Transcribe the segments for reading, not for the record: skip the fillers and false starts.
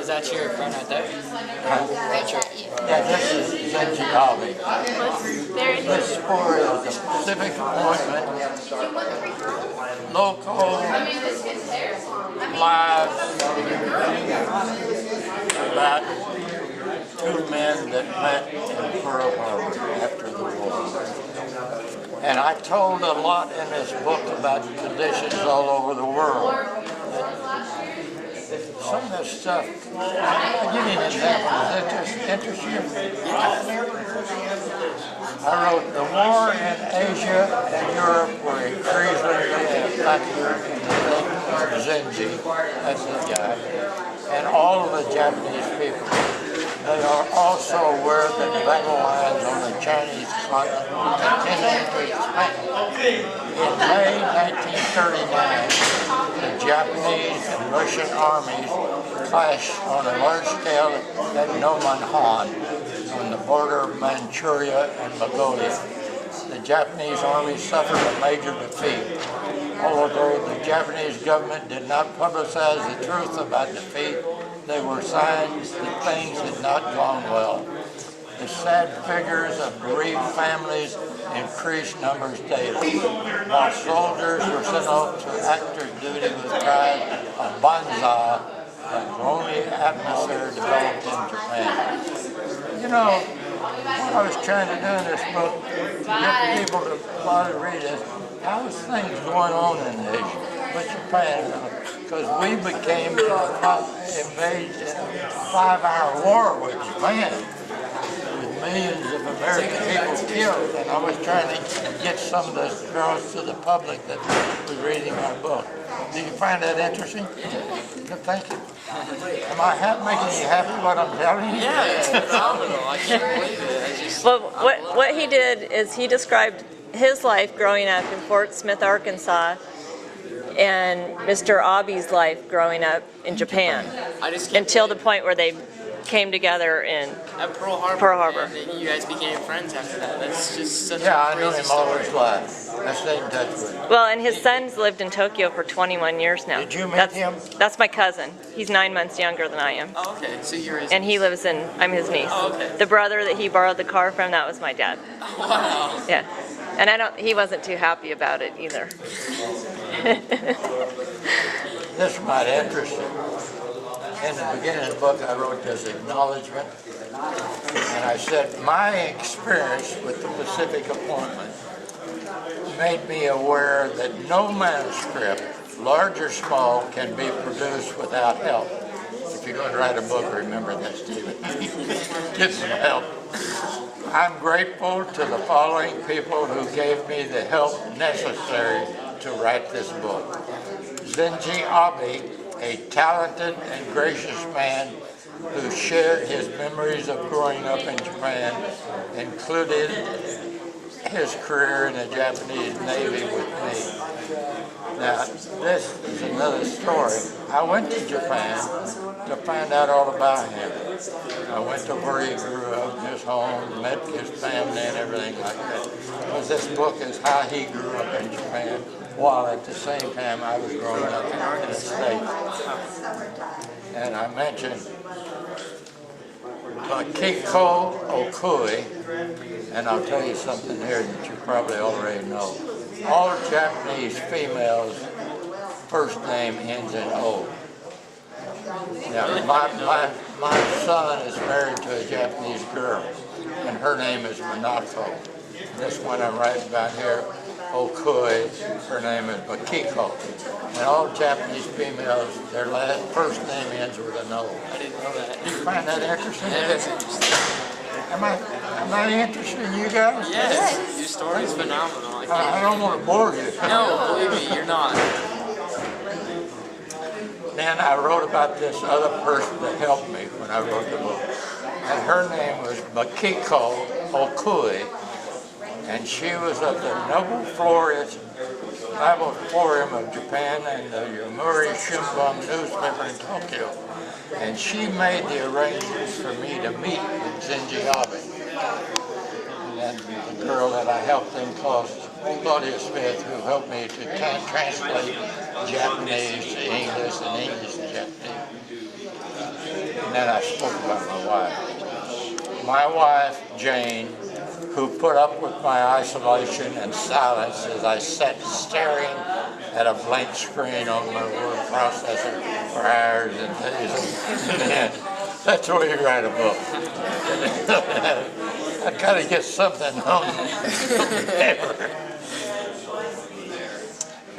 that your friend right there? That's your... Yeah, this is Zenji Hobby. This sport is a specific appointment, local, live, about two men that met in Pearl Harbor after the war. And I told a lot in this book about conditions all over the world. Some of this stuff, I'll give you an example. Does that interest you? I wrote, the war in Asia and Europe were increasingly affected Zenji, that's the guy, and all of the Japanese people. They are also aware that battle lines on the Chinese continent continue to expand. In May 1939, the Japanese and Russian armies clashed on a large scale at Nomonhan on the border of Manchuria and Mongolia. The Japanese army suffered a major defeat. Although the Japanese government did not publicize the truth about defeat, there were signs that things had not gone well. The sad figures of bereaved families increased numbers daily, while soldiers were sent off to active duty with pride of banzai, a gloomy atmosphere developed in Japan. You know, what I was trying to do in this book, to get people to bother to read this, how was things going on in Asia with Japan? Because we became engaged in a 5-hour war with Japan, with millions of American people killed, and I was trying to get some of this across to the public that was reading our book. Do you find that interesting? Good, thank you. Am I making you happy what I'm telling you? Yeah, it's phenomenal. I can't believe it. Well, what he did is he described his life growing up in Fort Smith, Arkansas, and Mr. Abe's life growing up in Japan, until the point where they came together in at Pearl Harbor. And you guys became friends after that. That's just such a I crazy knew him story. all his life. I stayed in touch with him. Well, and his son's lived in Tokyo for 21 years now. Did you meet him? That's my cousin. He's 9 months younger than I am. Oh, okay. So you're his... And he lives in, I'm his niece. Oh, okay. The brother that he borrowed the car from, that was my dad. Wow. Yeah. And he wasn't too happy about it either. This might interest you. In the beginning of the book, I wrote this acknowledgement, and I said, my experience with the Pacific appointment made me aware that no manuscript, large or small, can be produced without help. If you're going to write a book, remember that, Stephen. Get some help. I'm grateful to the following people who gave me the help necessary to write this book. Zenji Abe, a talented and gracious man who shared his memories of growing up in Japan, included his career in the Japanese Navy with me. Now, this is another story. I went to Japan to find out all about him. I went to where he grew up, his home, met his family and everything like that. Because this book is how he grew up in Japan, while at the same time I was growing up in the States. And I mentioned Kiko Okui, and I'll tell you something here that you probably already know. All Japanese females' first name ends in O. Now, my son is married to a Japanese girl, and her name is Minako. This one I'm writing about here, Okui, her name is Makiko. And all Japanese females, their first name ends with an O. I didn't know that. Do you find that interesting? That is interesting. Am I interested in you guys? Yes, your story's phenomenal. I don't want to bore you. No, believe me, you're not. Then I wrote about this other person that helped me when I wrote the book. And her name was Makiko Okui, and she was of the Noble Florium of Japan and the Yomiuri Shimbun newspaper in Tokyo. And she made the arrangements for me to meet with Zenji Abe. And the girl that I helped in Claudia Smith, who helped me to translate Japanese to English and English to Japanese. And then I spoke about my wife. My wife, Jane, who put up with my isolation and silence as I sat staring at a blank screen on my word processor for hours and days. That's the way you write a book. I gotta get something on paper.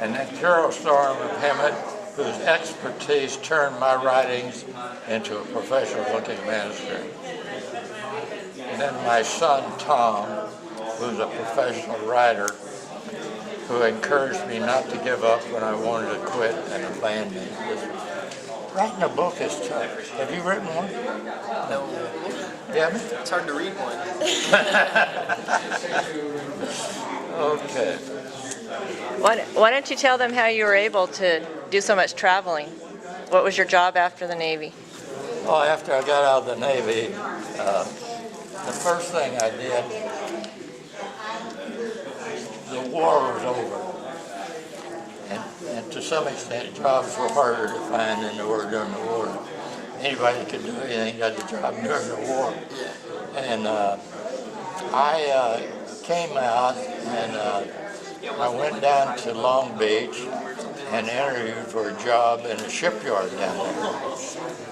And then Carol Storm of Hemet, whose expertise turned my writings into a professional-looking manuscript. And then my son, Tom, who's a professional writer, who encouraged me not to give up when I wanted to quit and abandon. Writing a book is tough. Have you written one? No. Yeah? It's hard to read one. Okay. Why don't you tell them how you were able to do so much traveling? What was your job after the Navy? Well, after I got out of the Navy, the first thing I did, the war was over. And to some extent, jobs were harder to find than they were during the war. Anybody could do anything, got the job during the war. And I came out and I went down to Long Beach and interviewed for a job in a shipyard down there.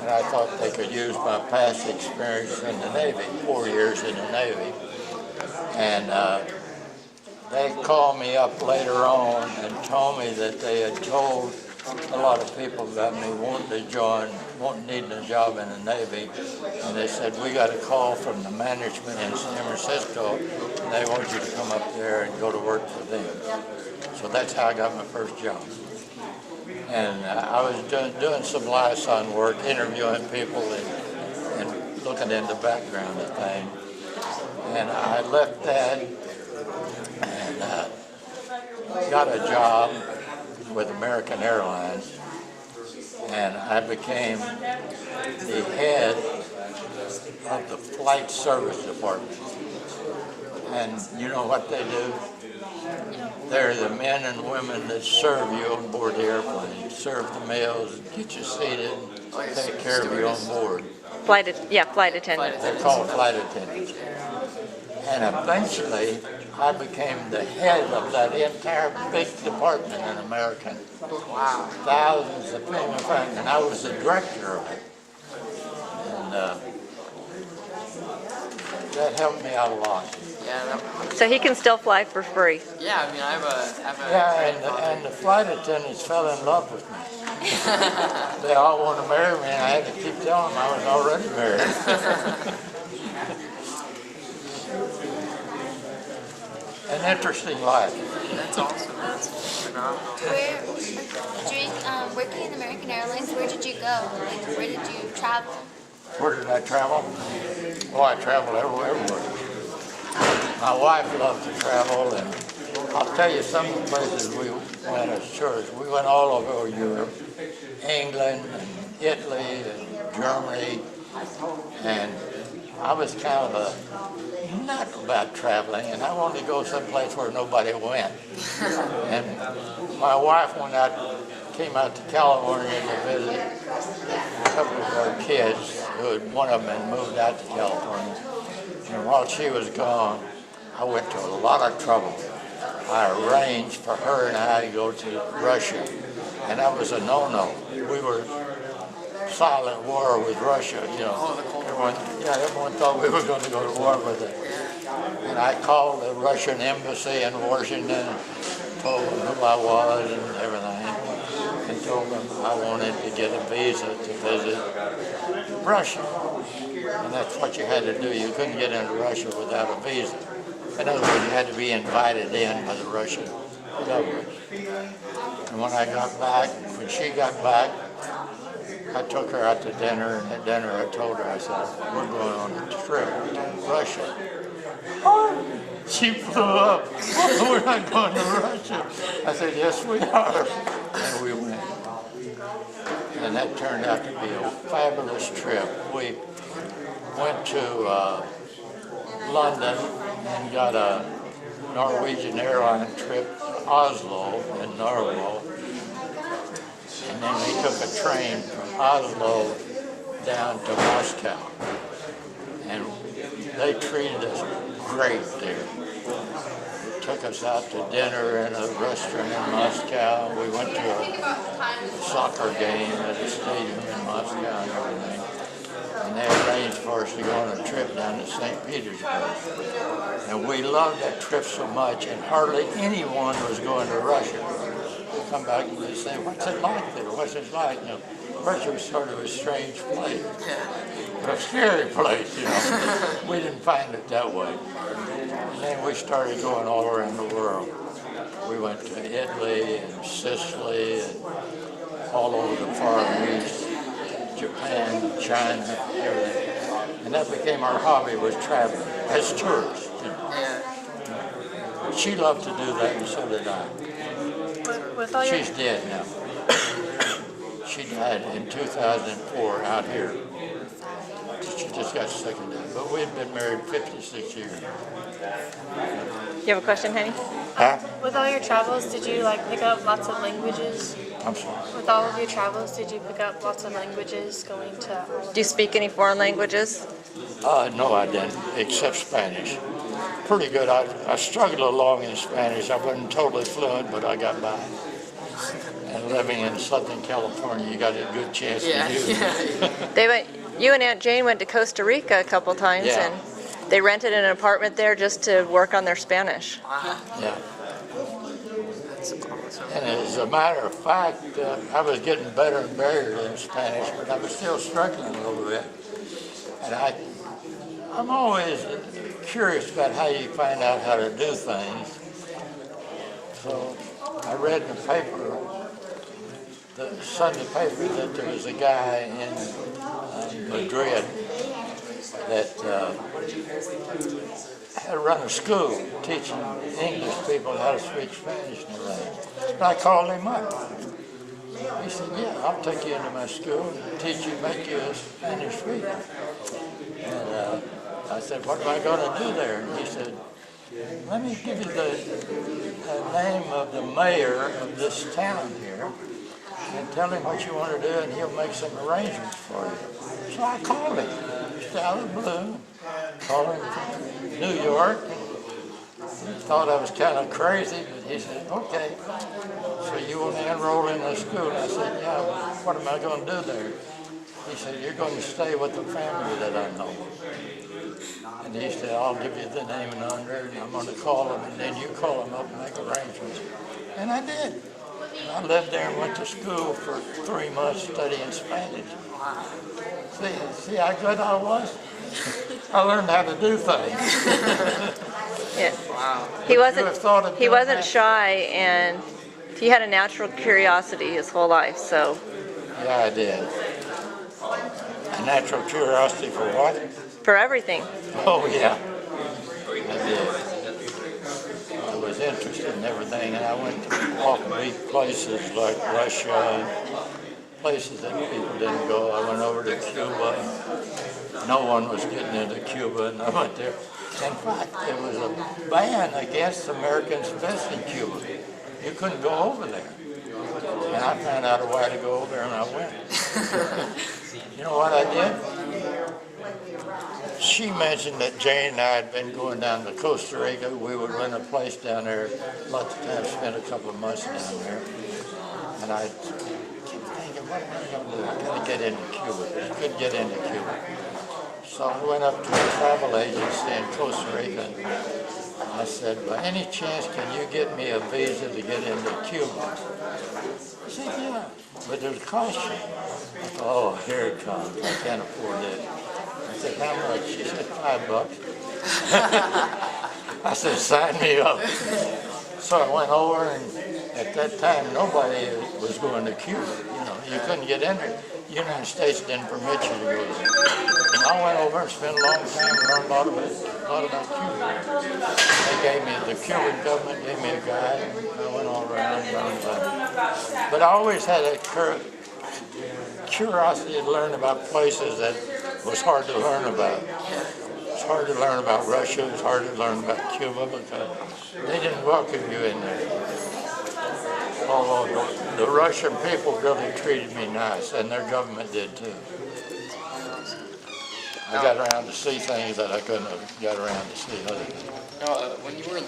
And I thought they could use my past experience in the Navy, 4 years in the Navy. And they called me up later on and told me that they had told a lot of people about me wanting to join, needing a job in the Navy. And they said, we got a call from the management in San Francisco, and they want you to come up there and go to work for them. So that's how I got my first job. And I was doing some liaison work, interviewing people and looking into the background of things. And I left that and got a job with American Airlines, and I became the head of the flight service department. And you know what they do? They're the men and women that serve you on board the airplane, serve the meals, get you seated, take care of you on board. Flight attendant. They're called flight attendants. And eventually, I became the head of that entire big department in American. Wow. Thousands of people, and I was the director of it. And that helped me out a lot. Yeah. So he can still fly for free. Yeah. I mean, I have a. Yeah, and the flight attendants fell in love with me. They all wanted to marry me, and I had to keep telling them I was already married. An interesting life. That's awesome. That's phenomenal. During working in American Airlines, where did you go? Like, where did you travel? Where did I travel? Oh, I traveled everywhere. My wife loved to travel, and I'll tell you some of the places we went as tourists. We went all over Europe, England, and Italy, and Germany, and I was kind of a nut about traveling, and I wanted to go someplace where nobody went. And my wife came out to California to visit a couple of our kids, one of them had moved out to California. And while she was gone, I went to a lot of trouble. I arranged for her and I to go to Russia, and that was a no-no. We were silent war with Russia, you know. Everyone thought we were going to go to war with it. And I called the Russian embassy in Washington, told them who I was and everything, and told them I wanted to get a visa to visit Russia. And that's what you had to do. You couldn't get into Russia without a visa. In other words, you had to be invited in by the Russian government. And when I got back, when she got back, I took her out to dinner, and at dinner I told her, I said, we're going on a trip to Russia. Oh, she flew up. We're not going to Russia. I said, yes, we are. And we went. And that turned out to be a fabulous trip. We went to London and got a Norwegian airline trip to Oslo in Norway. And then we took a train from Oslo down to Moscow, and they treated us great there. They took us out to dinner in a restaurant in Moscow. We went to a soccer game at a stadium in Moscow and everything. And they arranged for us to go on a trip down to St. Petersburg. And we loved that trip so much, and hardly anyone was going to Russia. They come back and they say, "What's it like there? What's it like?" You know, Russia was sort of a strange place, a scary place, you know. We didn't find it that way. And then we started going all around the world. We went to Italy and Sicily and all over the Far East, Japan, China, everything. And that became our hobby, was traveling as tourists. You know. She loved to do that, and so did I. With all your She's dead now. She died in 2004 out here. She just got sick and died. But we'd been married 56 years. You have a question, honey? Huh? with all your travels, did you like pick up lots of languages? I'm sorry. With all of your travels, did you pick up lots of languages going to? Do you speak any foreign languages? No, I didn't, except Spanish. Pretty good. I struggled along in Spanish. I wasn't totally fluent, but I got by. And living in Southern California, you got a good chance to use it. You and Aunt Jane went to Costa Rica a couple times, Yeah. and they rented an apartment there just to work on their Spanish. Yeah. That's awesome. And as a matter of fact, I was getting better and better in Spanish, but I was still struggling a little bit. And I'm always curious about how you find out how to do things. So I read in the paper, the Sunday paper, that there was a guy in Madrid that had run a school teaching English people how to speak Spanish and everything. And I called him up. He said, "Yeah, I'll take you into my school and teach you, make you a Spanish speaker." And I said, "What am I going to do there?" And he said, "Let me give you the name of the mayor of this town here and tell him what you want to do, and he'll make some arrangements for you." So I called him, just out of the blue, called him from New York. He thought I was kind of crazy, but he said, "Okay, so you want to enroll in the school?" I said, "Yeah, what am I going to do there?" He said, "You're going to stay with the family that I know." And he said, "I'll give you the name and number, and I'm going to call them, and then you call them up and make arrangements." And I did. I lived there and went to school for 3 months studying Spanish. See how good I was? I learned how to do things. Yeah. Wow. He You have thought of he doing wasn't that? shy, and he had a natural curiosity his whole life. So Yeah, I did. A natural curiosity for what? for everything. Oh, yeah. I did. I was interested in everything, and I went to offbeat places like Russia, places that people didn't go. I went over to Cuba. No one was getting into Cuba, and I went there. In fact, there was a ban against Americans visiting Cuba. You couldn't go over there. And I found out a way to go over there, and I went. You know what I did? She mentioned that Jane and I had been going down to Costa Rica. We would rent a place down there, lots of times spent a couple of months down there. And I kept thinking, what am I going to do? I got to get into Cuba. I couldn't get into Cuba. So I went up to a travel agency in Costa Rica. I said, "By any chance, can you get me a visa to get into Cuba?" He said, "Yeah, but there's a cost." I thought, "Oh, here it comes. I can't afford it." I said, "How much?" She said, $5. I said, "Sign me up." So I went over, and at that time, nobody was going to Cuba. You know, you couldn't get in there. The United States didn't permit you to go there. And I went over and spent a long time and learned a lot about Cuba. They gave me, the Cuban government gave me a guide, and I went all around and learned about it. But I always had a curiosity to learn about places that was hard to learn about. It's hard to learn about Russia, it's hard to learn about Cuba because they didn't welcome you in there. Although the Russian people really treated me nice, and their government did too. I got around to see things that I couldn't have got around to see other. No, when you were